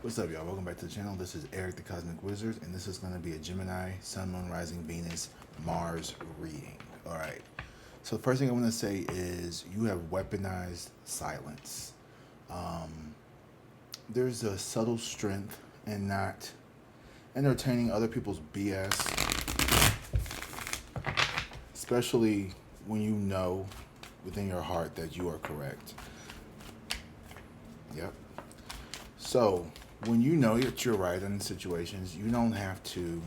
What's up, y'all? Welcome back to the channel. This is Eric the Cosmic Wizard, and this is going to be a Gemini, Sun, Moon, Rising, Venus, Mars reading. All right. So the first thing I want to say is you have weaponized silence. There's a subtle strength in not entertaining other people's BS, especially when you know within your heart that you are correct. Yep. So when you know that you're right in situations, you don't have to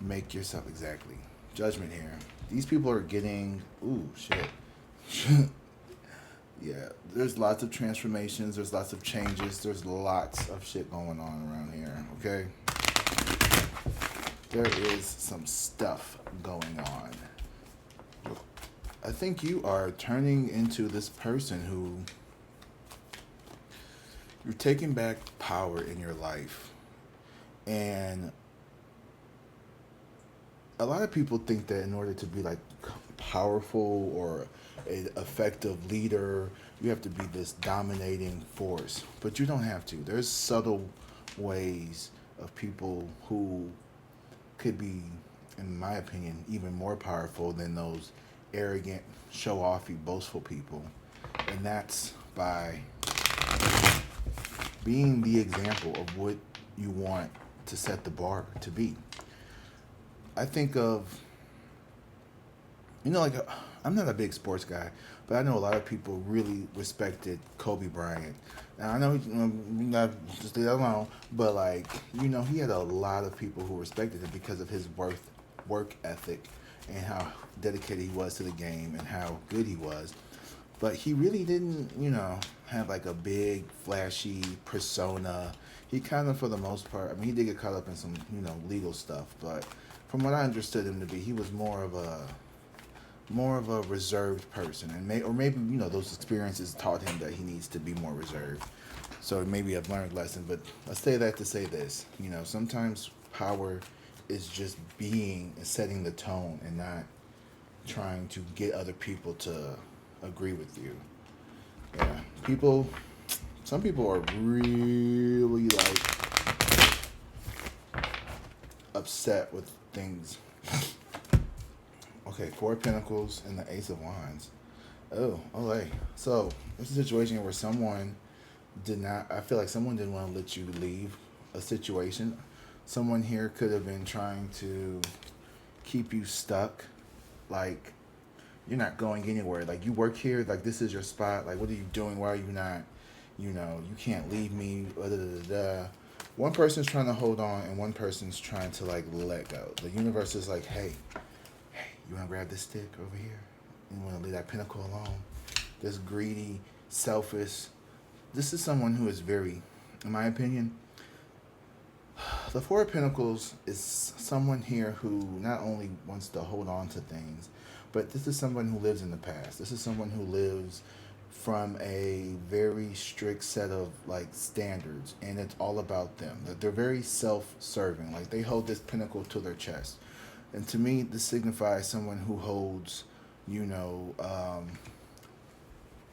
make yourself exactly. Judgment here. These people are getting, ooh, shit. Yeah, there's lots of transformations, there's lots of changes, there's lots of shit going on around here, okay? There is some stuff going on. I think you are turning into this person who you're taking back power in your life. And a lot of people think that in order to be like powerful or an effective leader, you have to be this dominating force. But you don't have to. There's subtle ways of people who could be, in my opinion, even more powerful than those arrogant, show-offy, boastful people. And that's by being the example of what you want to set the bar to be. I think of, like, I'm not a big sports guy, but I know a lot of people really respected Kobe Bryant. Now, I know not just leave that alone, but, like, he had a lot of people who respected him because of his work ethic and how dedicated he was to the game and how good he was. But he really didn't, have like a big, flashy persona. He kind of, for the most part, I mean, he did get caught up in some, legal stuff. But from what I understood him to be, he was more of a reserved person, and maybe those experiences taught him that he needs to be more reserved. So maybe I've learned a lesson. But I say that to say this, sometimes power is just being and setting the tone and not trying to get other people to agree with you. Yeah, some people are really like upset with things. Okay, Four of Pentacles and the Ace of Wands. Oh, okay. So it's a situation where I feel like someone didn't want to let you leave a situation. Someone here could have been trying to keep you stuck, like you're not going anywhere. Like, you work here, like this is your spot. Like, what are you doing? Why are you not, you can't leave me, da, da, da, da. One person's trying to hold on and one person's trying to like let go. The universe is like, hey, you want to grab this stick over here? You want to leave that pinnacle alone? This greedy, selfish. This is someone who is very, in my opinion, the Four of Pentacles is someone here who not only wants to hold on to things, but this is someone who lives in the past. This is someone who lives from a very strict set of like standards, and it's all about them. They're very self-serving. Like, they hold this pinnacle to their chest. And to me, this signifies someone who holds, the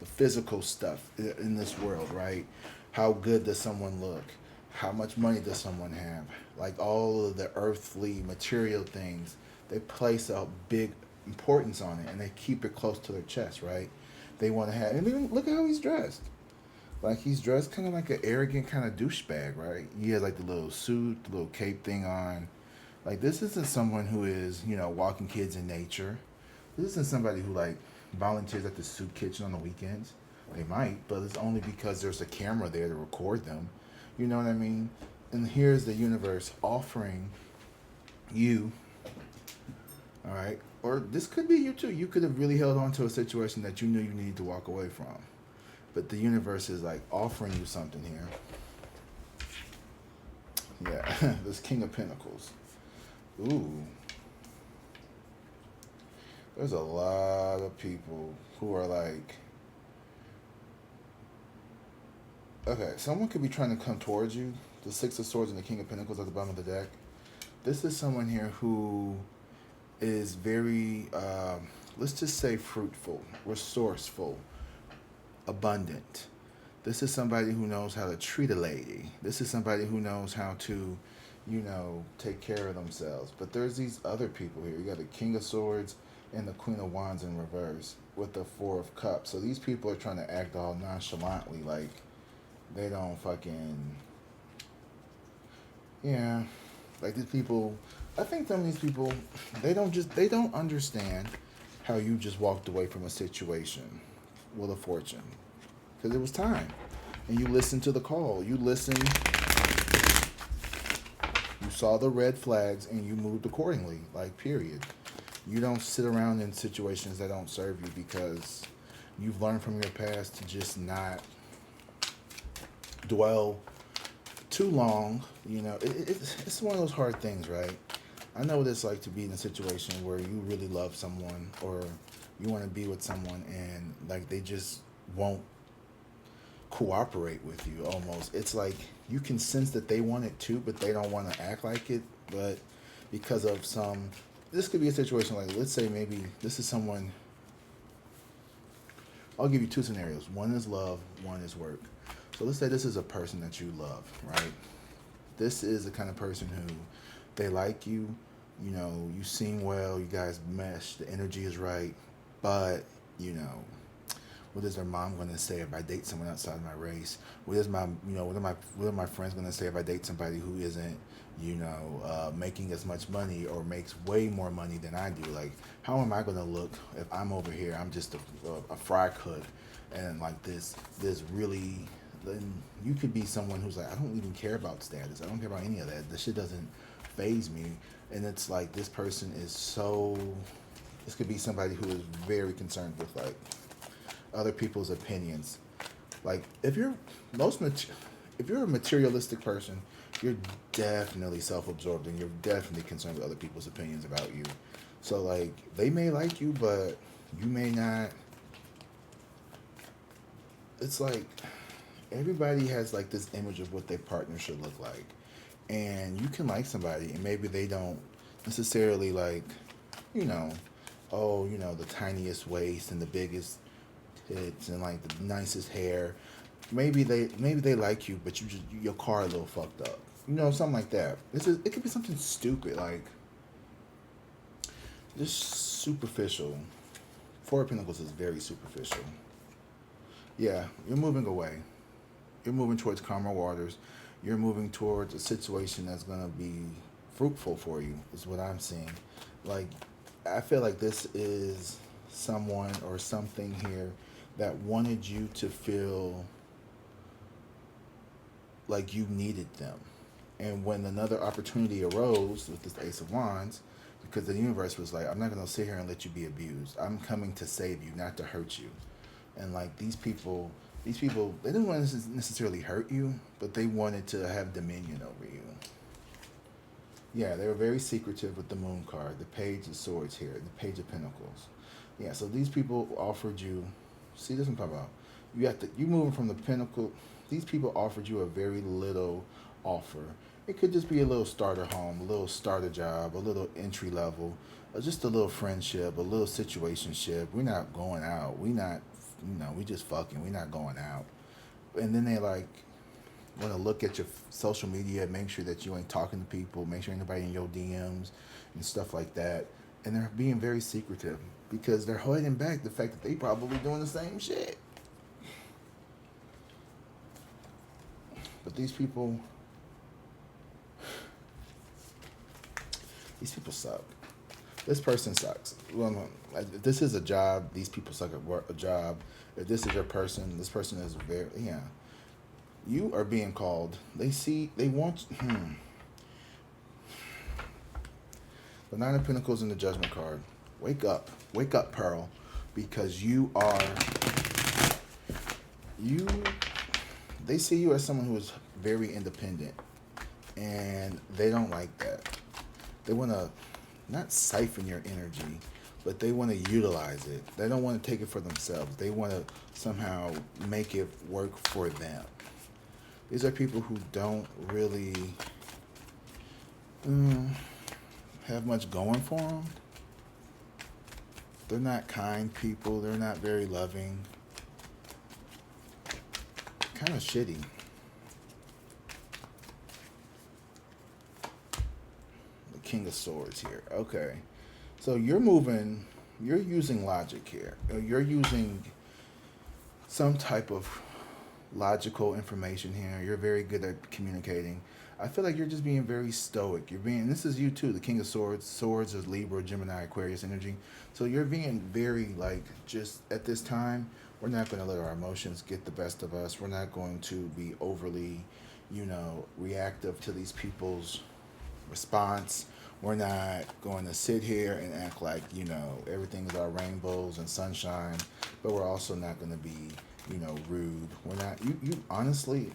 physical stuff in this world, right? How good does someone look? How much money does someone have? Like, all of the earthly material things, they place a big importance on it and they keep it close to their chest, right? They want to have, and even look at how he's dressed. Like, he's dressed kind of like an arrogant kind of douchebag, right? He has like the little suit, the little cape thing on. Like, this isn't someone who is, walking kids in nature. This isn't somebody who like volunteers at the soup kitchen on the weekends. They might, but it's only because there's a camera there to record them. You know what I mean? And here's the universe offering you, all right? Or this could be you too. You could have really held on to a situation that you knew you needed to walk away from. But the universe is like offering you something here. Yeah, this King of Pentacles. Ooh. There's a lot of people who are like, okay, someone could be trying to come towards you. The Six of Swords and the King of Pentacles at the bottom of the deck. This is someone here who is very, let's just say fruitful, resourceful, abundant. This is somebody who knows how to treat a lady. This is somebody who knows how to, take care of themselves. But there's these other people here. You got the King of Swords and the Queen of Wands in reverse with the Four of Cups. So these people are trying to act all nonchalantly, like they don't fucking, yeah, like these people. I think some of these people, they don't understand how you just walked away from a situation with a fortune because it was time, and you listened to the call. You listened. You saw the red flags and you moved accordingly. Like period. You don't sit around in situations that don't serve you because you've learned from your past to just not dwell too long. It's one of those hard things, right? I know what it's like to be in a situation where you really love someone or you want to be with someone and like they just won't cooperate with you almost. It's like you can sense that they want it too, but they don't want to act like it. But because of this could be a situation like, let's say maybe this is someone, I'll give you two scenarios. One is love, one is work. So let's say this is a person that you love, right? This is the kind of person who they like you, you sing well, you guys mesh, the energy is right, but, what is their mom going to say if I date someone outside of my race? What is what are my friends going to say if I date somebody who isn't, making as much money or makes way more money than I do? Like, how am I going to look if I'm over here? I'm just a fry cook, and like this really. Then you could be someone who's like, I don't even care about status. I don't care about any of that. The shit doesn't phase me. And it's like this person is so. This could be somebody who is very concerned with like other people's opinions. Like if you're a materialistic person, you're definitely self-absorbed and you're definitely concerned with other people's opinions about you. So like they may like you, but you may not. It's like everybody has like this image of what their partner should look like, and you can like somebody and maybe they don't necessarily like, the tiniest waist and the biggest tits and like the nicest hair. Maybe they like you, but your car a little fucked up. Something like that. It could be something stupid like just superficial. Four of Pentacles is very superficial. Yeah, you're moving away. You're moving towards calmer waters. You're moving towards a situation that's going to be fruitful for you, is what I'm seeing. Like, I feel like this is someone or something here that wanted you to feel like you needed them. And when another opportunity arose with this Ace of Wands, because the universe was like, I'm not going to sit here and let you be abused. I'm coming to save you, not to hurt you. And like these people, they didn't want to necessarily hurt you, but they wanted to have dominion over you. Yeah, they were very secretive with the Moon card, the Page of Swords here, the Page of Pentacles. Yeah, so these people offered you, see this I'm talking about. You moving from the Pentacle, these people offered you a very little offer. It could just be a little starter home, a little starter job, a little entry level, just a little friendship, a little situationship. We're not going out. We just fucking. We're not going out. And then they like want to look at your social media, make sure that you ain't talking to people, make sure ain't nobody in your DMs and stuff like that. And they're being very secretive because they're holding back the fact that they probably doing the same shit. But these people suck. This person sucks. Well, if this is a job, these people suck at work, a job. If this is your person, this person is very, yeah. You are being called. They want, The Nine of Pentacles and the Judgment card. Wake up, Pearl, because they see you as someone who is very independent, and they don't like that. They want to not siphon your energy, but they want to utilize it. They don't want to take it for themselves. They want to somehow make it work for them. These are people who don't really have much going for them. They're not kind people. They're not very loving. kind of shitty. The King of Swords here. Okay. So you're using logic here. You're using some type of logical information here. You're very good at communicating. I feel like you're just being very stoic. This is you too, the King of Swords. Swords is Libra, Gemini, Aquarius energy. So you're being very, like, just at this time, we're not going to let our emotions get the best of us. We're not going to be overly, reactive to these people's response. We're not going to sit here and act like, everything is our rainbows and sunshine, but we're also not going to be, rude. We're not, you honestly,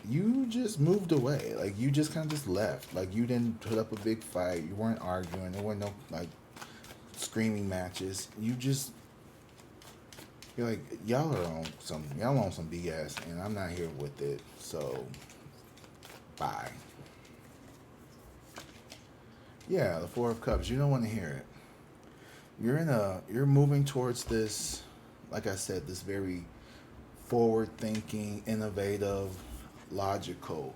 you just moved away. Like, you just kind of just left. Like, you didn't put up a big fight. You weren't arguing. There weren't no, like, screaming matches. You're like, y'all on some BS, and I'm not here with it. So, bye. Yeah, the Four of Cups. You don't want to hear it. You're moving towards this, like I said, this very forward-thinking, innovative, logical,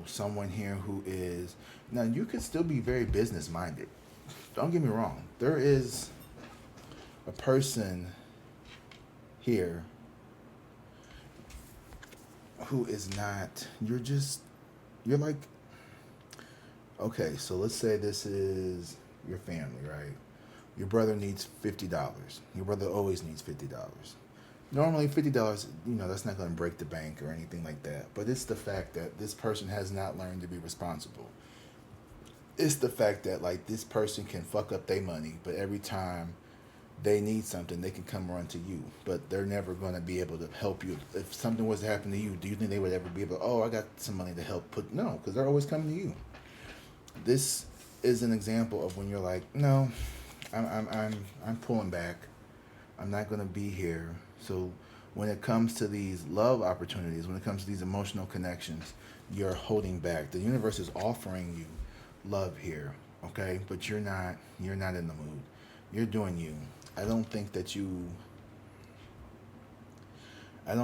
someone here who is, now you could still be very business-minded. Don't get me wrong. There is a person here who is not, you're like, okay, so let's say this is your family, right? Your brother needs $50. Your brother always needs $50. Normally $50, that's not going to break the bank or anything like that. But it's the fact that this person has not learned to be responsible. It's the fact that, like, this person can fuck up their money, but every time they need something, they can come run to you. But they're never going to be able to help you. If something was to happen to you, do you think they would ever be able to, oh, I got some money to help put? No, because they're always coming to you. This is an example of when you're like, no, I'm pulling back. I'm not going to be here. So when it comes to these love opportunities, when it comes to these emotional connections, you're holding back. The universe is offering you love here, okay? But you're not in the mood. You're doing you. I don't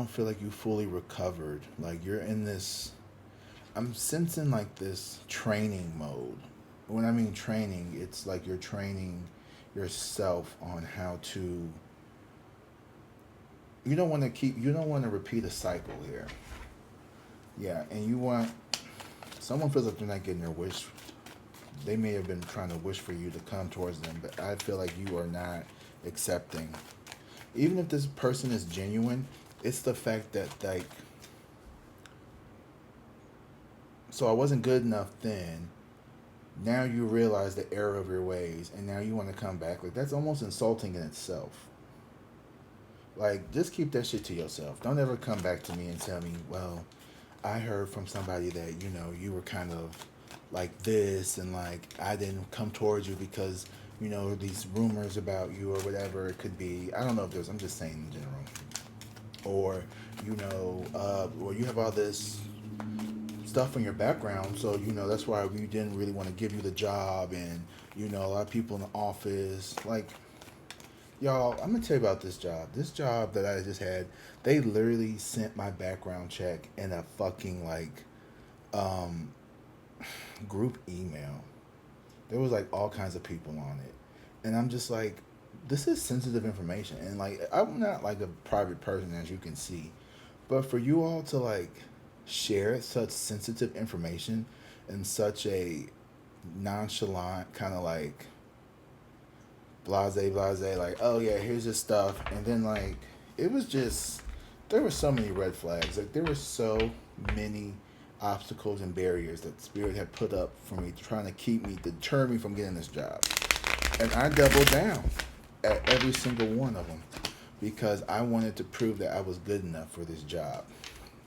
feel like you fully recovered. Like, you're in this, I'm sensing like this training mode. When I mean training, it's like you're training yourself on how to, you don't want to repeat a cycle here. Yeah, and someone feels like they're not getting their wish. They may have been trying to wish for you to come towards them, but I feel like you are not accepting. Even if this person is genuine, it's the fact that, like, so I wasn't good enough then. Now you realize the error of your ways, and now you want to come back. Like, that's almost insulting in itself. Like, just keep that shit to yourself. Don't ever come back to me and tell me, well, I heard from somebody that, you were kind of like this, and like, I didn't come towards you because, these rumors about you or whatever it could be. I don't know if there's, I'm just saying in general. Or, or you have all this stuff in your background, so, that's why we didn't really want to give you the job, and, a lot of people in the office, like, y'all, I'm going to tell you about this job. This job that I just had, they literally sent my background check in a fucking, like, group email. There was, like, all kinds of people on it. And I'm just like, this is sensitive information. And, like, I'm not, like, a private person, as you can see. But for you all to, like, share such sensitive information in such a nonchalant, kind of, like, blase, like, oh yeah, here's this stuff, and then, like, it was just, there were so many red flags. Like, there were so many obstacles and barriers that Spirit had put up for me, trying to deter me from getting this job. And I doubled down at every single one of them because I wanted to prove that I was good enough for this job,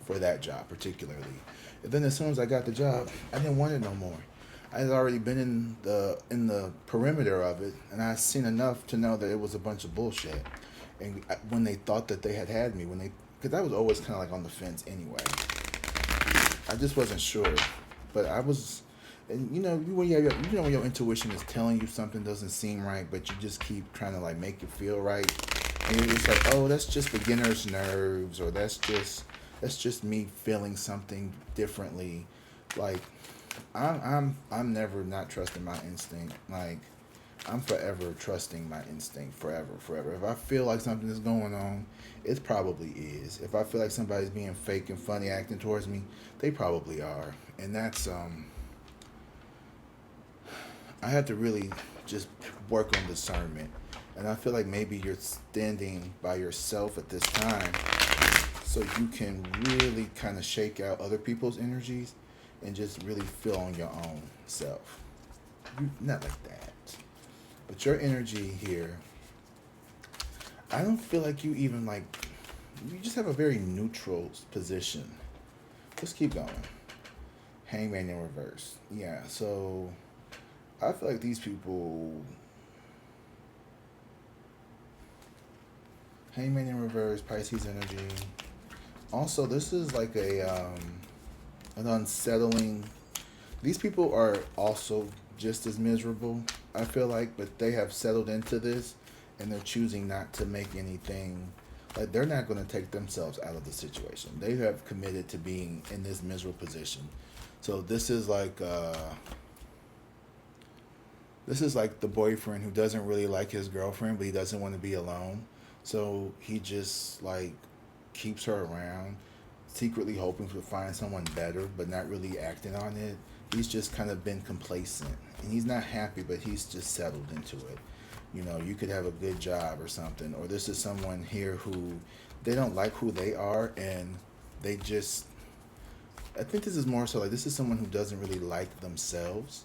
for that job particularly. And then as soon as I got the job, I didn't want it no more. I had already been in the perimeter of it, and I had seen enough to know that it was a bunch of bullshit. And when they thought that they had me, because I was always kind of like on the fence anyway. I just wasn't sure, but I was, and when your intuition is telling you something doesn't seem right, but you just keep trying to, like, make it feel right. And you're just like, oh, that's just beginner's nerves, or that's just me feeling something differently. Like, I'm never not trusting my instinct. Like, I'm forever trusting my instinct, forever, forever. If I feel like something is going on, it probably is. If I feel like somebody's being fake and funny acting towards me, they probably are. And that's I have to really just work on discernment. And I feel like maybe you're standing by yourself at this time so you can really kind of shake out other people's energies and just really feel on your own self. Not like that. But your energy here, I don't feel like you even like, you just have a very neutral position. Let's keep going. Hangman in reverse. Yeah, so I feel like these people, Hangman in reverse, Pisces energy. Also, this is like an unsettling. These people are also just as miserable, I feel like, but they have settled into this and they're choosing not to make anything, like they're not going to take themselves out of the situation. They have committed to being in this miserable position. So this is like the boyfriend who doesn't really like his girlfriend, but he doesn't want to be alone. So he just like keeps her around, secretly hoping to find someone better, but not really acting on it. He's just kind of been complacent. And he's not happy, but he's just settled into it. You know, you could have a good job or something. Or this is someone here who they don't like who they are and they just, I think this is more so like this is someone who doesn't really like themselves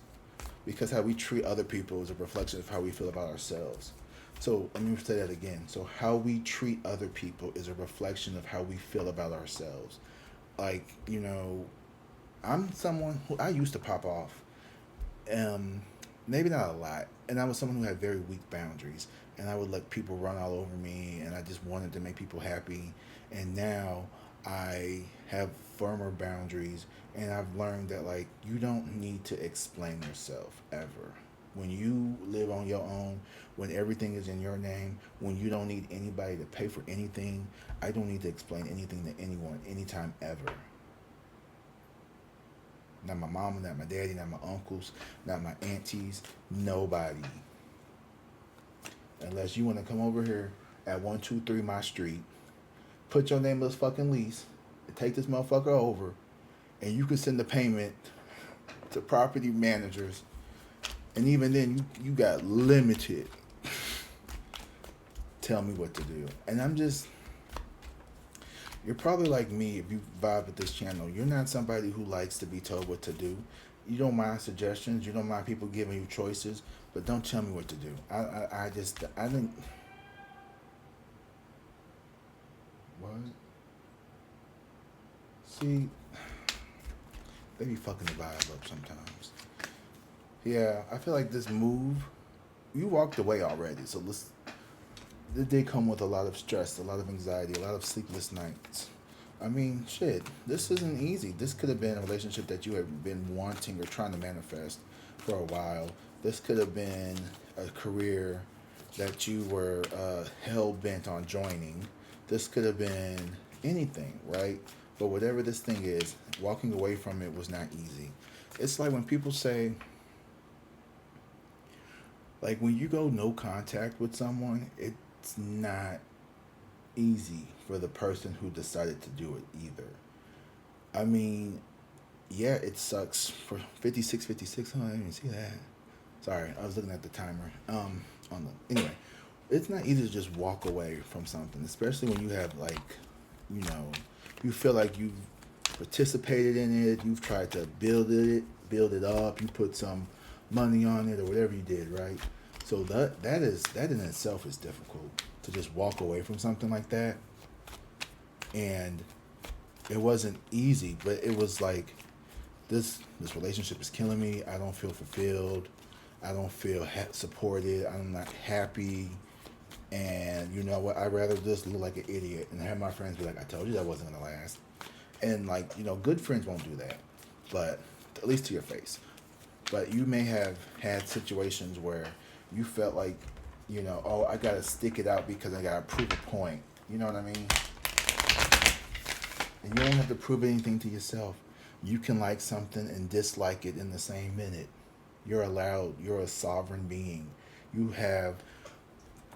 because how we treat other people is a reflection of how we feel about ourselves. So let me say that again. So how we treat other people is a reflection of how we feel about ourselves. Like, you know, I'm someone who I used to pop off. Um, Maybe not a lot. And I was someone who had very weak boundaries. And I would let people run all over me and I just wanted to make people happy. And now I have firmer boundaries and I've learned that like you don't need to explain yourself ever. When you live on your own, when everything is in your name, when you don't need anybody to pay for anything, I don't need to explain anything to anyone anytime ever. Not my mama, not my daddy, not my uncles, not my aunties, nobody. Unless you want to come over here at 123 my street, put your name on this fucking lease, and take this motherfucker over, and you can send the payment to property managers. And even then, you got limited. Tell me what to do. And I'm just, you're probably like me if you vibe with this channel. You're not somebody who likes to be told what to do. You don't mind suggestions. You don't mind people giving you choices, but don't tell me what to do. I think. What? See, they be fucking the vibe up sometimes. Yeah, I feel like this move, you walked away already. So it did come with a lot of stress, a lot of anxiety, a lot of sleepless nights. I mean, shit, this isn't easy. This could have been a relationship that you have been wanting or trying to manifest for a while. This could have been a career that you were hell bent on joining. This could have been anything, right? But whatever this thing is, walking away from it was not easy. It's like when people say, like when you go no contact with someone, it's not easy for the person who decided to do it either. I mean, yeah, it sucks for 56. Oh, I didn't even see that. Sorry, I was looking at the timer. Anyway, it's not easy to just walk away from something, especially when you have like, you know, you feel like you've participated in it, you've tried to build it up, you put some money on it or whatever you did, right? So that in itself is difficult to just walk away from something like that. And it wasn't easy, but it was like this relationship is killing me. I don't feel fulfilled. I don't feel supported. I'm not happy. And you know what? I'd rather just look like an idiot and have my friends be like, I told you that wasn't going to last. And like, you know, good friends won't do that, but at least to your face. But you may have had situations where you felt like You know, oh, I gotta stick it out because I gotta prove a point. You know what I mean? And you don't have to prove anything to yourself. You can like something and dislike it in the same minute. You're allowed. You're a sovereign being. You have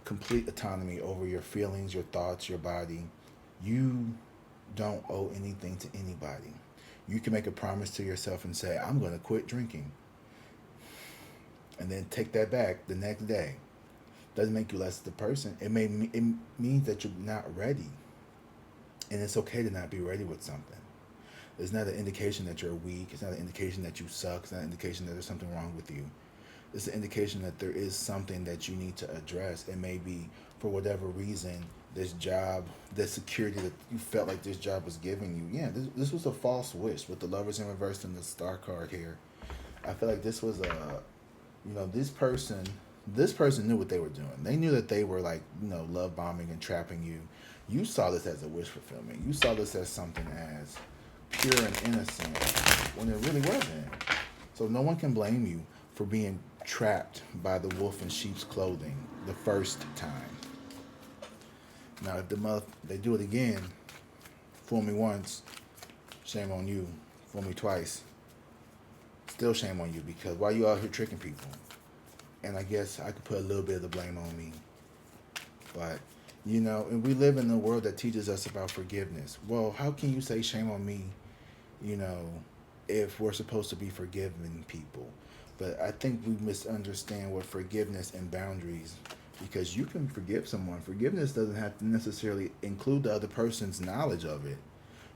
complete autonomy over your feelings, your thoughts, your body. You don't owe anything to anybody. You can make a promise to yourself and say, I'm going to quit drinking. And then take that back the next day. Doesn't make you less the person. It means that you're not ready. And it's okay to not be ready with something. It's not an indication that you're weak. It's not an indication that you suck. It's not an indication that there's something wrong with you. It's an indication that there is something that you need to address. It may be, for whatever reason, this job, the security that you felt like this job was giving you. Yeah, this was a false wish with the lovers in reverse and the star card here. I feel like this was a, this person knew what they were doing. They knew that they were like, love bombing and trapping you. You saw this as a wish fulfillment. You saw this as something as pure and innocent when it really wasn't. So no one can blame you for being trapped by the wolf in sheep's clothing the first time. Now, if they do it again, fool me once, shame on you. Fool me twice, still shame on you, because why you out here tricking people? And I guess I could put a little bit of the blame on me. But, and we live in a world that teaches us about forgiveness. Well, how can you say shame on me, if we're supposed to be forgiving people? But I think we misunderstand what forgiveness and boundaries, because you can forgive someone. Forgiveness doesn't have to necessarily include the other person's knowledge of it.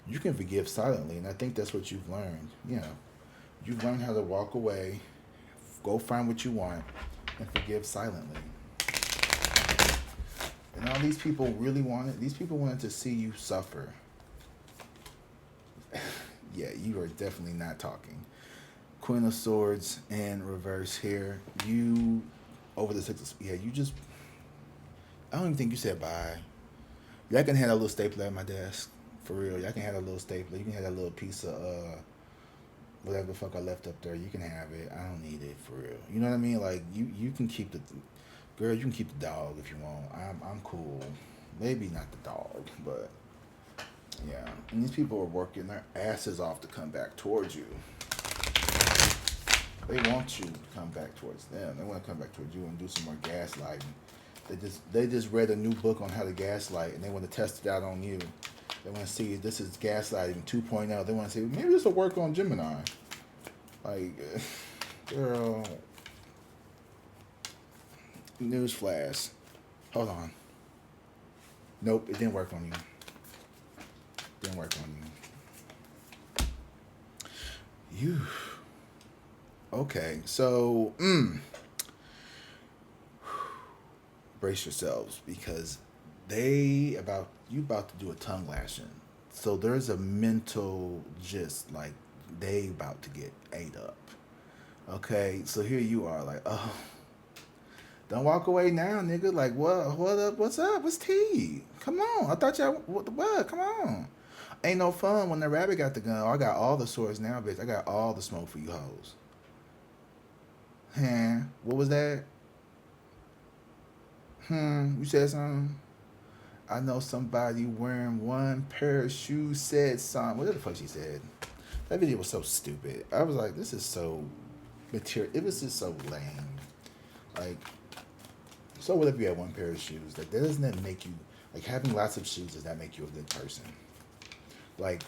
You can forgive silently, and I think that's what you've learned. You've learned how to walk away, go find what you want, and forgive silently. And all these people wanted to see you suffer. Yeah, you are definitely not talking. Queen of Swords in reverse here. You, over the Six of, I don't even think you said bye. Y'all can have a little stapler at my desk. For real. Y'all can have a little stapler. You can have that little piece of, whatever the fuck I left up there. You can have it. I don't need it, for real. You know what I mean? Like, you can keep the, girl, you can keep the dog if you want. I'm cool. Maybe not the dog, but, yeah. And these people are working their asses off to come back towards you. They want you to come back towards them. They want to come back towards you and do some more gaslighting. They just read a new book on how to gaslight, and they want to test it out on you. They want to see if this is gaslighting 2.0. They want to say, maybe this will work on Gemini. Like, girl. Newsflash. Hold on. Nope, it didn't work on you. Didn't work on you. You. Okay, so brace yourselves, because you about to do a tongue lashing. So there's a mental gist, like they about to get ate up. Okay, so here you are, like, oh, don't walk away now, nigga. Like, what up? What's up? What's tea? Come on, I thought y'all what? Come on. Ain't no fun when the rabbit got the gun. Oh, I got all the swords now, bitch. I got all the smoke for you hoes. What was that? You said something? I know somebody wearing one pair of shoes said something. What the fuck she said? That video was so stupid. I was like, this is so material. It was just so lame. Like, so what if you have one pair of shoes? Like, that doesn't make you, like, having lots of shoes does not make you a good person. Like,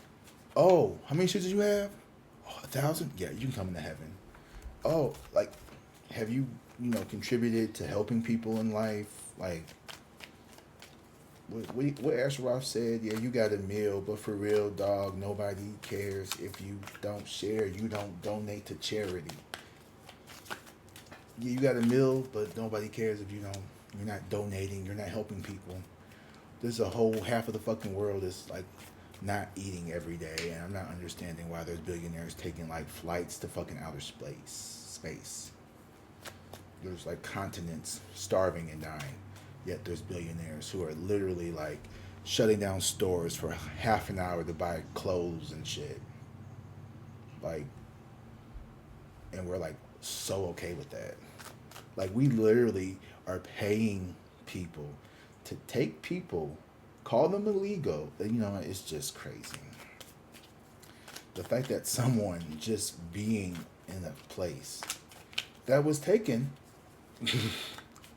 oh, how many shoes did you have? Oh, 1,000? Yeah, you can come into heaven. Oh, like, have you, contributed to helping people in life? Like, what Asheroth said, yeah, you got a meal, but for real, dog, nobody cares if you don't share. You don't donate to charity. Yeah, you got a meal, but nobody cares if you're not donating, you're not helping people. There's a whole half of the fucking world is like not eating every day, and I'm not understanding why there's billionaires taking like flights to fucking outer space. There's like continents starving and dying, yet there's billionaires who are literally like shutting down stores for half an hour to buy clothes and shit. Like, and we're like so okay with that. Like, we literally are paying people to take people, call them illegal. You know, it's just crazy. The fact that someone just being in a place that was taken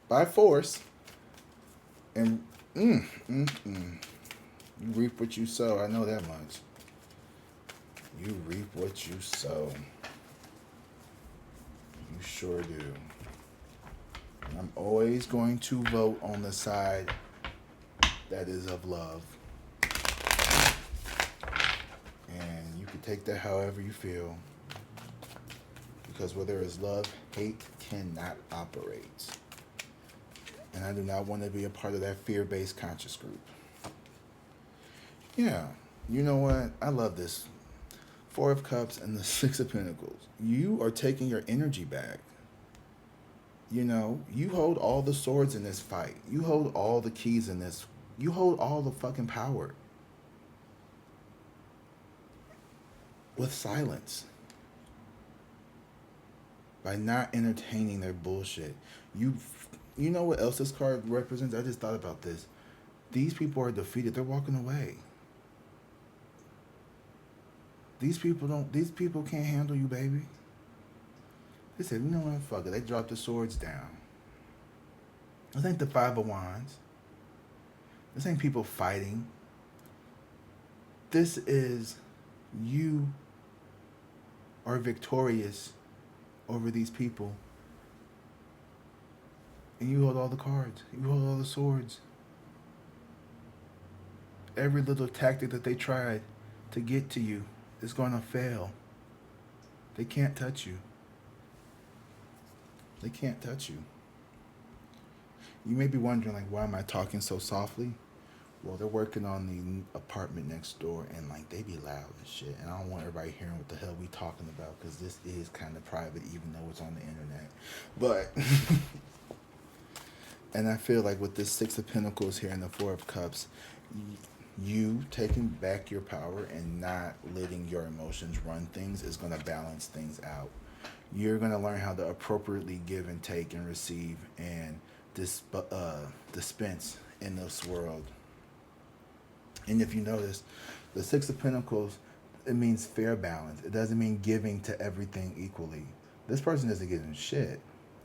by force and you reap what you sow. I know that much. You reap what you sow. You sure do. And I'm always going to vote on the side that is of love. And you can take that however you feel. Because where there is love, hate cannot operate. And I do not want to be a part of that fear-based conscious group. Yeah, you know what? I love this. Four of Cups and the Six of Pentacles. You are taking your energy back. You know, you hold all the swords in this fight. You hold all the keys in this. You hold all the fucking power. With silence. By not entertaining their bullshit. You know what else this card represents? I just thought about this. These people are defeated. They're walking away. These people can't handle you, baby. They said, you know what, fuck it. They dropped the swords down. This ain't the Five of Wands. This ain't people fighting. This is you are victorious over these people. And you hold all the cards. You hold all the swords. Every little tactic that they tried to get to you is going to fail. They can't touch you. They can't touch you. You may be wondering, like, why am I talking so softly? Well, they're working on the apartment next door, and, like, they be loud and shit. And I don't want everybody hearing what the hell we talking about, because this is kind of private, even though it's on the internet. But, and I feel like with this Six of Pentacles here and the Four of Cups, you taking back your power and not letting your emotions run things is going to balance things out. You're going to learn how to appropriately give and take and receive and dispense in this world. And if you notice, the Six of Pentacles, it means fair balance. It doesn't mean giving to everything equally. This person isn't getting shit,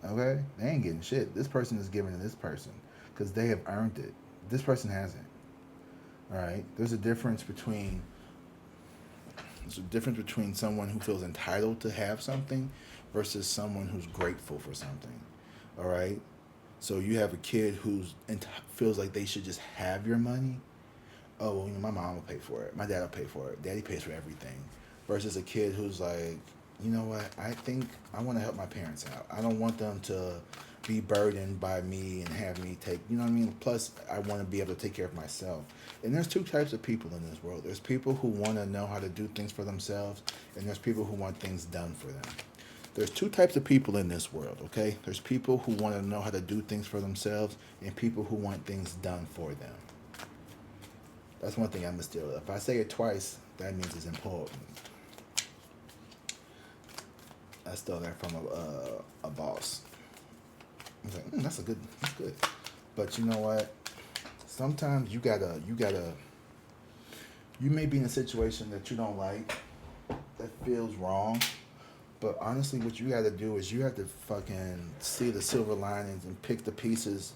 okay? They ain't getting shit. This person is giving to this person because they have earned it. This person hasn't. All right, there's a difference between someone who feels entitled to have something versus someone who's grateful for something. All right, so you have a kid who feels like they should just have your money. Oh, well, you know, my mom will pay for it. My dad will pay for it. Daddy pays for everything. Versus a kid who's like, you know what? I think I want to help my parents out. I don't want them to be burdened by me and have me take, you know what I mean? Plus, I want to be able to take care of myself. And there's two types of people in this world. There's people who want to know how to do things for themselves, and there's people who want things done for them. There's two types of people in this world, okay? There's people who want to know how to do things for themselves, and people who want things done for them. That's one thing I'm going to steal. If I say it twice, that means it's important. I stole that from a boss. I was like, that's good. But you know what? Sometimes you may be in a situation that you don't like, that feels wrong. But honestly, what you got to do is you have to fucking see the silver linings and pick the pieces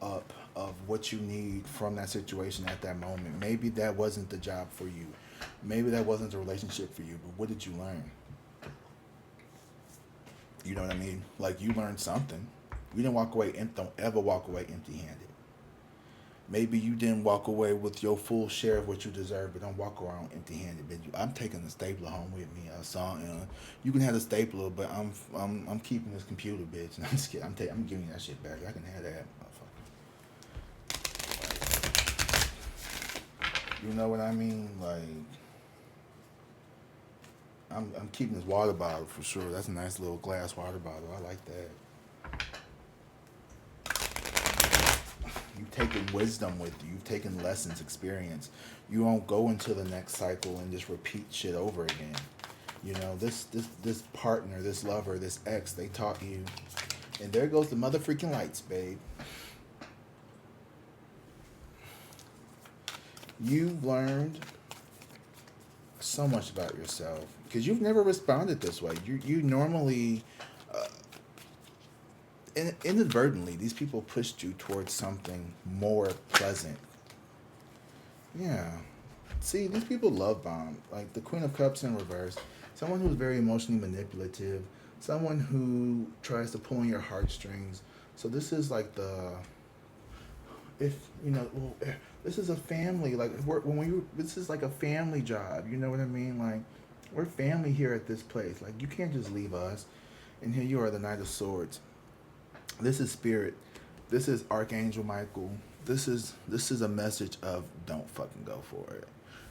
up of what you need from that situation at that moment. Maybe that wasn't the job for you. Maybe that wasn't the relationship for you. But what did you learn? You know what I mean? Like, you learned something. You didn't walk away. Don't ever walk away empty-handed. Maybe you didn't walk away with your full share of what you deserve, but don't walk around empty-handed. Bitch, I'm taking the stapler home with me. You can have the stapler, but I'm keeping this computer, bitch. And I'm just kidding. I'm giving you that shit back. I can have that, motherfucker. You know what I mean? Like, I'm keeping this water bottle for sure. That's a nice little glass water bottle. I like that. You've taken wisdom with you. You've taken lessons, experience. You won't go into the next cycle and just repeat shit over again. You know, this partner, this lover, this ex, they taught you And there goes the mother freaking lights, babe. You've learned so much about yourself because you've never responded this way. You normally, uh, inadvertently, these people pushed you towards something more pleasant. Yeah. See, these people love bomb. Like the Queen of Cups in reverse. Someone who's very emotionally manipulative. Someone who tries to pull on your heartstrings. So this is like the, if you know, well, this is a family. Like this is like a family job. You know what I mean? Like we're family here at this place. Like you can't just leave us. And here you are, the Knight of Swords. This is spirit. This is Archangel Michael. This is a message of don't fucking go for it.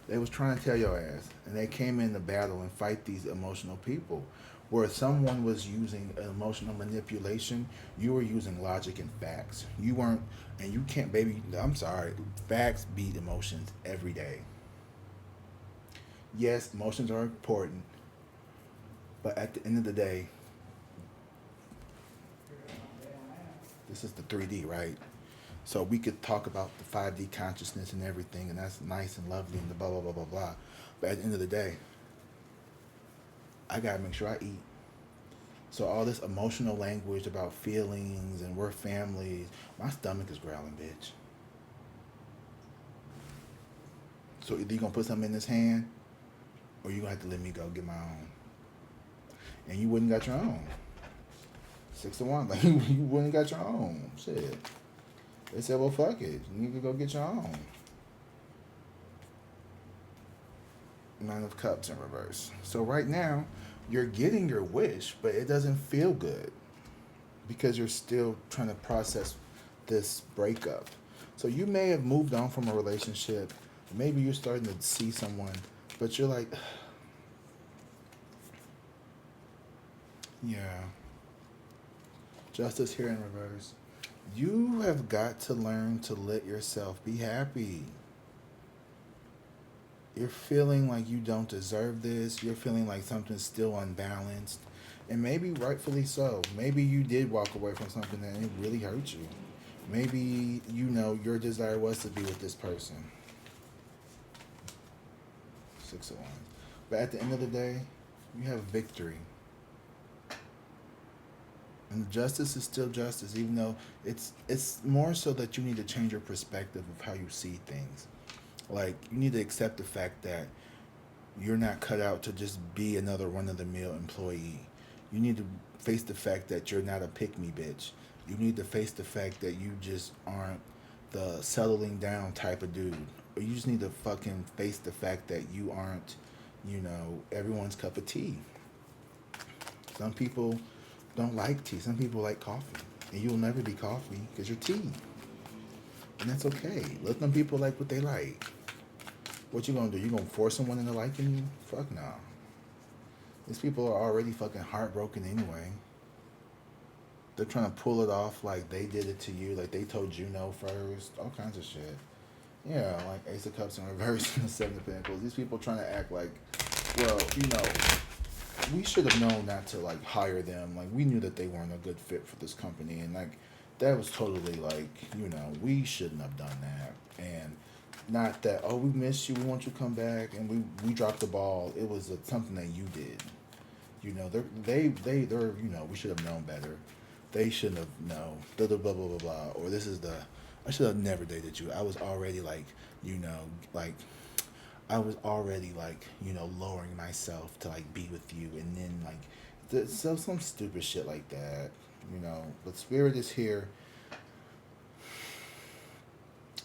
They was trying to tell your ass, and they came in to battle and fight these emotional people. Where someone was using emotional manipulation, you were using logic and facts. You weren't, and you can't, baby. I'm sorry. Facts beat emotions every day. Yes, emotions are important, but at the end of the day, this is the 3D, right? So we could talk about the 5D consciousness and everything, and that's nice and lovely and the blah, blah, blah, blah, blah. But at the end of the day, I got to make sure I eat. So all this emotional language about feelings and we're families, my stomach is growling, bitch. So either you going to put something in this hand, or you going to have to let me go get my own. And you wouldn't got your own. 6 of Wands, like you wouldn't got your own. Shit. They said, well, fuck it. You need to go get your own. 9 of Cups in reverse. So right now, you're getting your wish, but it doesn't feel good because you're still trying to process this breakup. So you may have moved on from a relationship. Maybe you're starting to see someone, but you're like, yeah. Justice here in reverse. You have got to learn to let yourself be happy. You're feeling like you don't deserve this. You're feeling like something's still unbalanced. And maybe rightfully so. Maybe you did walk away from something that it really hurt you. Maybe, you know, your desire was to be with this person. 6 of Wands. But at the end of the day, you have victory. And justice is still justice, even though it's more so that you need to change your perspective of how you see things. Like, you need to accept the fact that you're not cut out to just be another run-of-the-mill employee. You need to face the fact that you're not a pick-me bitch. You need to face the fact that you just aren't the settling down type of dude. Or you just need to fucking face the fact that you aren't, you know, everyone's cup of tea. Some people don't like tea. Some people like coffee. And you'll never be coffee because you're tea. And that's okay. Let them people like what they like. What you gonna do? You gonna force someone into liking you? Fuck no. These people are already fucking heartbroken anyway. They're trying to pull it off like they did it to you, like they told you no first. All kinds of shit. Yeah, like Ace of Cups in reverse and the 7 of Pentacles. These people trying to act like, well, you know, we should have known not to like hire them. Like we knew that they weren't a good fit for this company, and like that was totally like, you know, we shouldn't have done that. And not that, oh, we missed you, we want you to come back, and we dropped the ball. It was something that you did. You know, they're you know, we should have known better. They shouldn't have known. Blah blah blah blah blah blah. Or this is the, I should have never dated you. I was already like, you know, like I was already like, you know, lowering myself to like be with you, and then like so some stupid shit like that, you know. But spirit is here.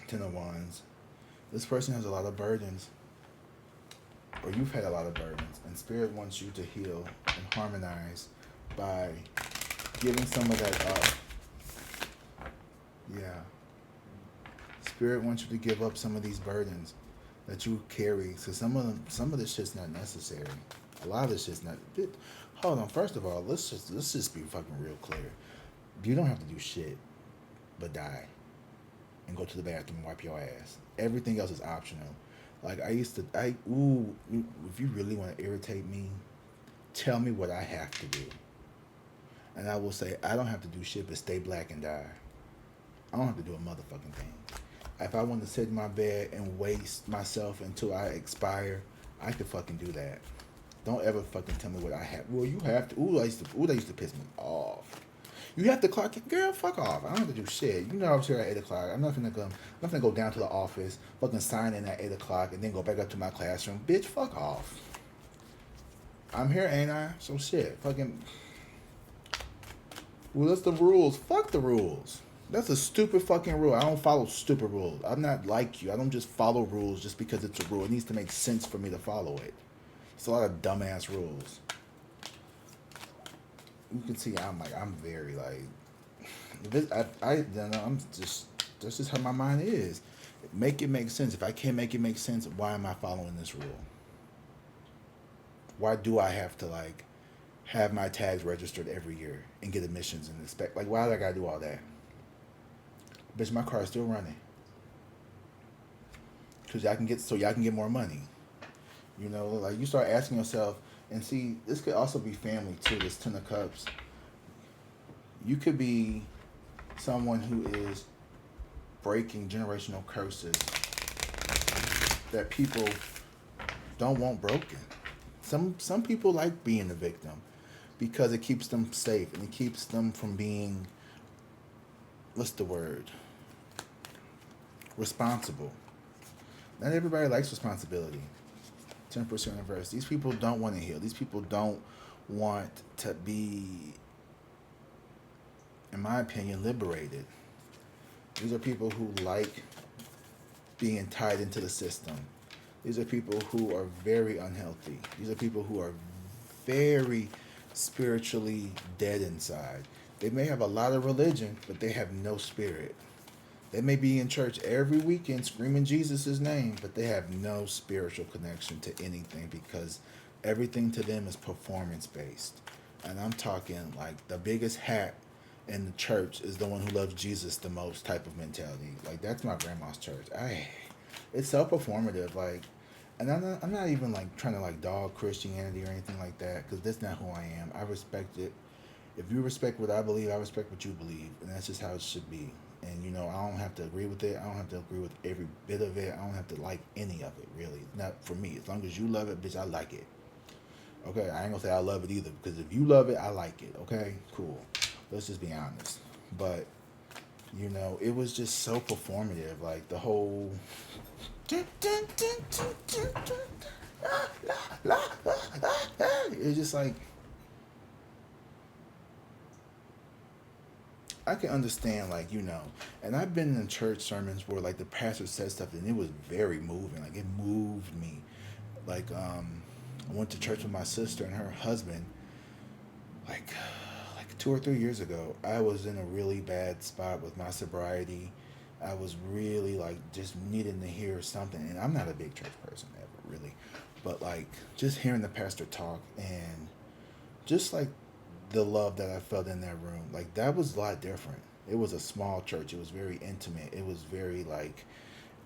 10 of Wands. This person has a lot of burdens, or you've had a lot of burdens, and spirit wants you to heal and harmonize by giving some of that up. Yeah. Spirit wants you to give up some of these burdens that you carry. So some of this shit's not necessary. A lot of this shit's not. Hold on. First of all, let's just be fucking real clear. You don't have to do shit but die and go to the bathroom and wipe your ass. Everything else is optional. Like if you really want to irritate me, tell me what I have to do. And I will say, I don't have to do shit but stay black and die. I don't have to do a motherfucking thing. If I want to sit in my bed and waste myself until I expire, I could fucking do that. Don't ever fucking tell me what I have. Well, you have to. That used to piss me off. You have to clock it, girl. Fuck off. I don't have to do shit. You know I was here at 8 o'clock. I'm not gonna go down to the office, fucking sign in at 8 o'clock, and then go back up to my classroom. Bitch, fuck off. I'm here, ain't I? So shit, fucking. Well, that's the rules. Fuck the rules. That's a stupid fucking rule. I don't follow stupid rules. I'm not like you. I don't just follow rules just because it's a rule. It needs to make sense for me to follow it. It's a lot of dumbass rules. You can see I'm very like, I'm just, that's just how my mind is. Make it make sense. If I can't make it make sense, why am I following this rule? Why do I have to like have my tags registered every year and get emissions and inspect? Like, why do I gotta do all that? Bitch, my car is still running. Cause y'all can get more money. You know, like you start asking yourself, and see, this could also be family too. This 10 of Cups. You could be someone who is breaking generational curses that people don't want broken. Some people like being the victim because it keeps them safe and it keeps them from being, what's the word? Responsible. Not everybody likes responsibility. 10% reverse. These people don't want to heal. These people don't want to be, in my opinion, liberated. These are people who like being tied into the system. These are people who are very unhealthy. These are people who are very spiritually dead inside. They may have a lot of religion, but they have no spirit. They may be in church every weekend screaming Jesus' name, but they have no spiritual connection to anything because everything to them is performance based. And I'm talking like the biggest hat in the church is the one who loves Jesus the most type of mentality. Like that's my grandma's church. It's so performative. Like, and I'm not even like trying to like dog Christianity or anything like that because that's not who I am. I respect it. If you respect what I believe, I respect what you believe, and that's just how it should be. And you know, I don't have to agree with it. I don't have to agree with every bit of it. I don't have to like any of it, really. Not for me. As long as you love it, bitch, I like it. Okay, I ain't gonna say I love it either, because if you love it, I like it. Okay, cool. Let's just be honest. But you know, it was just so performative. Like the whole. It's just like. I can understand, like, you know, and I've been in church sermons where, like, the pastor said stuff and it was very moving. Like, it moved me. Like, I went to church with my sister and her husband, like 2 or 3 years ago. I was in a really bad spot with my sobriety. I was really, like, just needing to hear something. And I'm not a big church person ever, really. But, like, just hearing the pastor talk and just, like, the love that I felt in that room, like that was a lot different. It was a small church. It was very intimate. It was very like,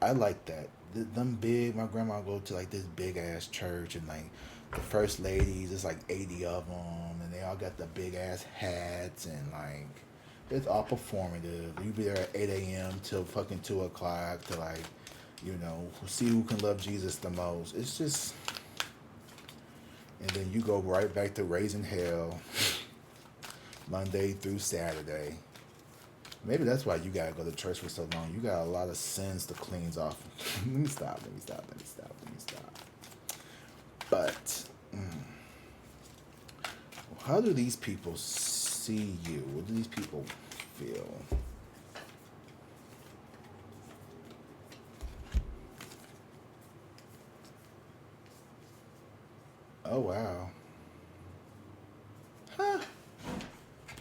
I like that. Them big. My grandma go to like this big ass church, and like the first ladies, it's like 80 of them, and they all got the big ass hats, and like it's all performative. You be there at 8 a.m. till fucking 2 o'clock to like, you know, see who can love Jesus the most. It's just, and then you go right back to raising hell. Monday through Saturday. Maybe that's why you gotta go to church for so long. You got a lot of sins to cleanse off. Let me stop. But how do these people see you? What do these people feel? Oh wow. Huh.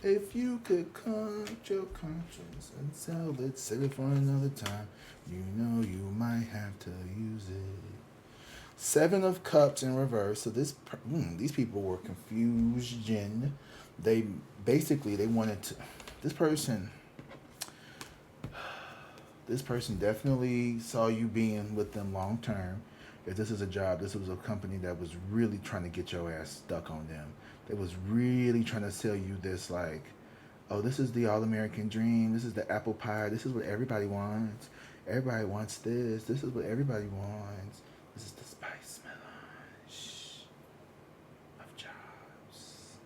If you could cut your conscience and sell it, save it for another time, you know you might have to use it. 7 of Cups in reverse. So these people were confusion. They wanted to. This person definitely saw you being with them long term. If this is a job, this was a company that was really trying to get your ass stuck on them. They was really trying to sell you this like, oh, this is the all-American dream. This is the apple pie. This is what everybody wants. Everybody wants this. This is what everybody wants. This is the spice melange of jobs.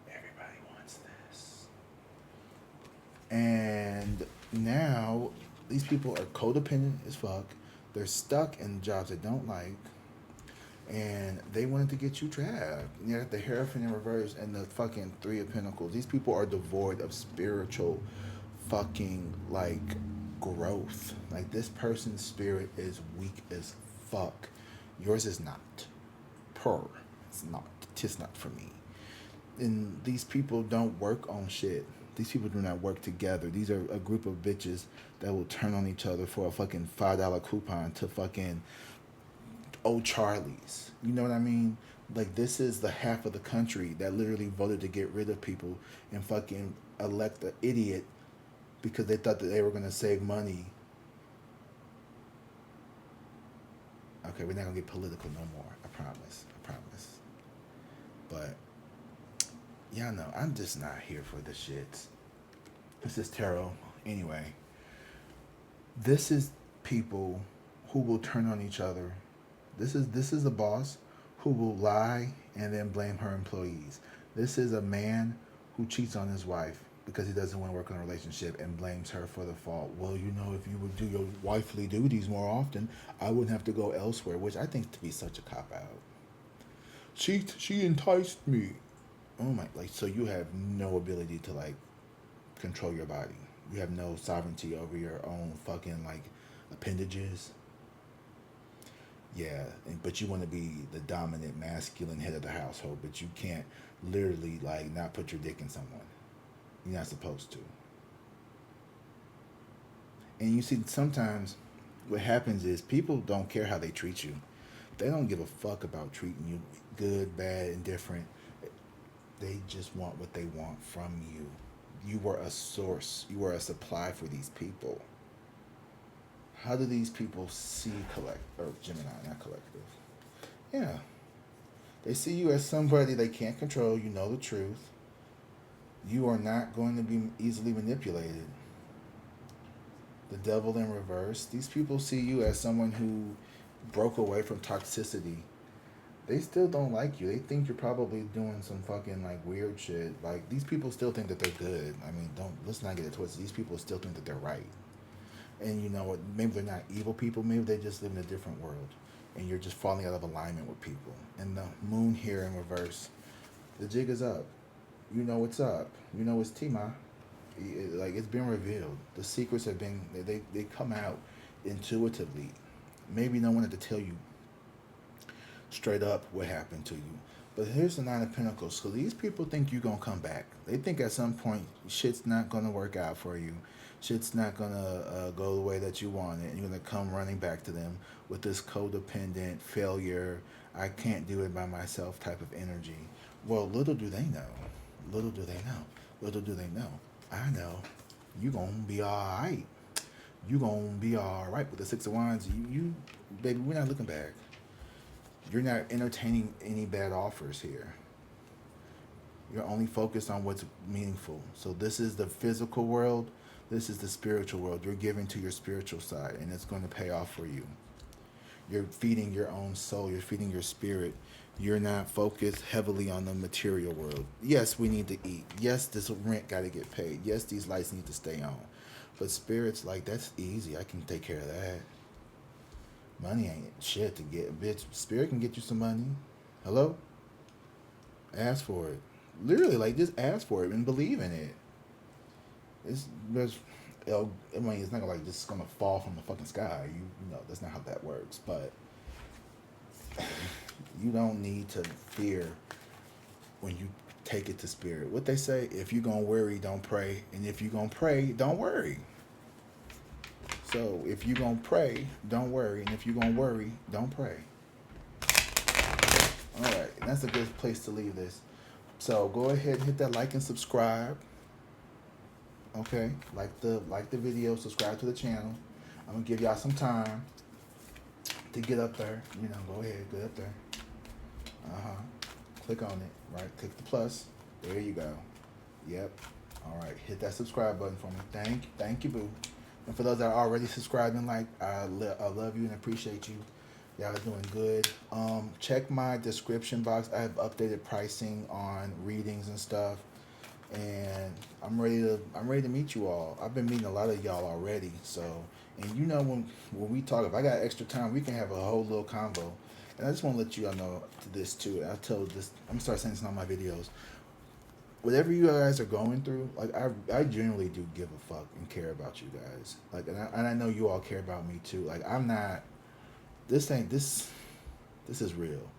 Everybody wants this. And now these people are codependent as fuck. They're stuck in jobs they don't like. And they wanted to get you trapped. You got the Hierophant in reverse and the fucking Three of Pentacles. These people are devoid of spiritual fucking like growth. Like this person's spirit is weak as fuck. Yours is not. It's not. Tis not for me. And these people don't work on shit. These people do not work together. These are a group of bitches that will turn on each other for a fucking $5 coupon to fucking old Charlie's. You know what I mean? Like this is the half of the country that literally voted to get rid of people and fucking elect an idiot because they thought that they were gonna save money. Okay, we're not gonna get political no more. I promise. But y'all know I'm just not here for the shits. This is tarot. Anyway, this is people who will turn on each other. This is a boss who will lie and then blame her employees. This is a man who cheats on his wife because he doesn't want to work on a relationship and blames her for the fault. Well, you know, if you would do your wifely duties more often, I wouldn't have to go elsewhere, which I think to be such a cop-out. She enticed me. Oh my, like, so you have no ability to, like, control your body. You have no sovereignty over your own fucking, like, appendages. Yeah, but you want to be the dominant masculine head of the household, but you can't literally, like, not put your dick in someone. You're not supposed to. And you see, sometimes what happens is people don't care how they treat you. They don't give a fuck about treating you good, bad, indifferent. They just want what they want from you. You were a source. You were a supply for these people. How do these people see Gemini, not collective? Yeah. They see you as somebody they can't control. You know the truth. You are not going to be easily manipulated. The devil in reverse. These people see you as someone who broke away from toxicity. They still don't like you. They think you're probably doing some fucking like weird shit. Like these people still think that they're good. I mean, let's not get it twisted. These people still think that they're right. And you know what? Maybe they're not evil people. Maybe they just live in a different world. And you're just falling out of alignment with people. And the moon here in reverse. The jig is up. You know what's up. You know it's Tima. Like it's been revealed. The secrets have been, they come out intuitively. Maybe no one had to tell you straight up what happened to you. But here's the Nine of Pentacles. So these people think you're going to come back. They think at some point shit's not going to work out for you. Shit's not going to go the way that you want it. And you're going to come running back to them with this codependent failure, I can't do it by myself type of energy. Well, little do they know. Little do they know. Little do they know. I know. You're going to be all right. You're going to be all right with the Six of Wands. You, baby, we're not looking back. You're not entertaining any bad offers here. You're only focused on what's meaningful. So this is the physical world. This is the spiritual world. You're giving to your spiritual side, and it's going to pay off for you. You're feeding your own soul. You're feeding your spirit. You're not focused heavily on the material world. Yes, we need to eat. Yes, this rent got to get paid. Yes, these lights need to stay on. But spirit's like, that's easy. I can take care of that. Money ain't shit to get. Bitch, spirit can get you some money. Hello? Ask for it. Literally, like, just ask for it and believe in it. I mean, it's not like just gonna fall from the fucking sky. You know, that's not how that works. But you don't need to fear when you take it to spirit. What they say, if you're gonna worry, don't pray. And if you're gonna pray, don't worry. So if you're going to pray, don't worry. And if you're going to worry, don't pray. All right. That's a good place to leave this. So go ahead and hit that like and subscribe. Okay. Like the video. Subscribe to the channel. I'm going to give y'all some time. to get up there. You know, go ahead, get up there. Click on it, right? Click the plus. There you go. Yep. All right. Hit that subscribe button for me. Thank you, boo. And for those that are already subscribed and like, I love you and appreciate you. Y'all are doing good. Check my description box. I have updated pricing on readings and stuff. And I'm ready to meet you all. I've been meeting a lot of y'all already. So, and you know, when we talk, if I got extra time, we can have a whole little convo. And I just want to let you all know this too. I told this. I'm gonna start saying this in all my videos. Whatever you guys are going through, like I genuinely do give a fuck and care about you guys. Like, and I know you all care about me too. Like, I'm not. This is real,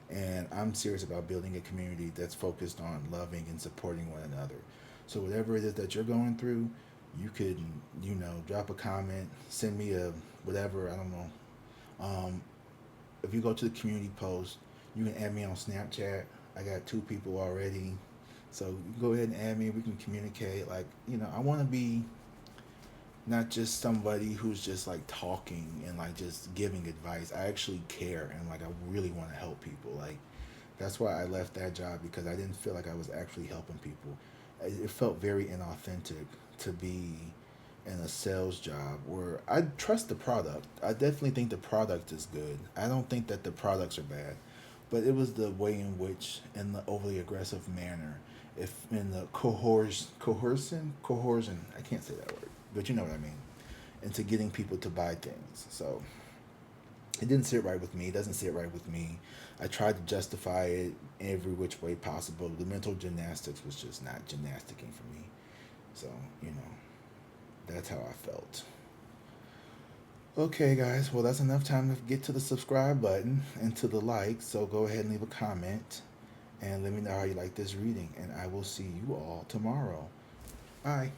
and I'm serious about building a community that's focused on loving and supporting one another. So whatever it is that you're going through, you could, you know, drop a comment, send me a whatever. I don't know. If you go to the community post, you can add me on Snapchat. I got 2 people already. So you can go ahead and add me. We can communicate. Like, you know, I want to be not just somebody who's just like talking and like just giving advice. I actually care and like I really want to help people. Like, that's why I left that job, because I didn't feel like I was actually helping people. It felt very inauthentic to be in a sales job where I trust the product. I definitely think the product is good. I don't think that the products are bad, but it was the way in which, in the overly aggressive manner, if in the coercion, I can't say that word, but you know what I mean, into getting people to buy things. So it didn't sit right with me. It doesn't sit right with me. I tried to justify it every which way possible. The mental gymnastics was just not gymnasticking for me. So, you know, that's how I felt. Okay, guys. Well, that's enough time to get to the subscribe button and to the like. So go ahead and leave a comment and let me know how you like this reading. And I will see you all tomorrow. Bye.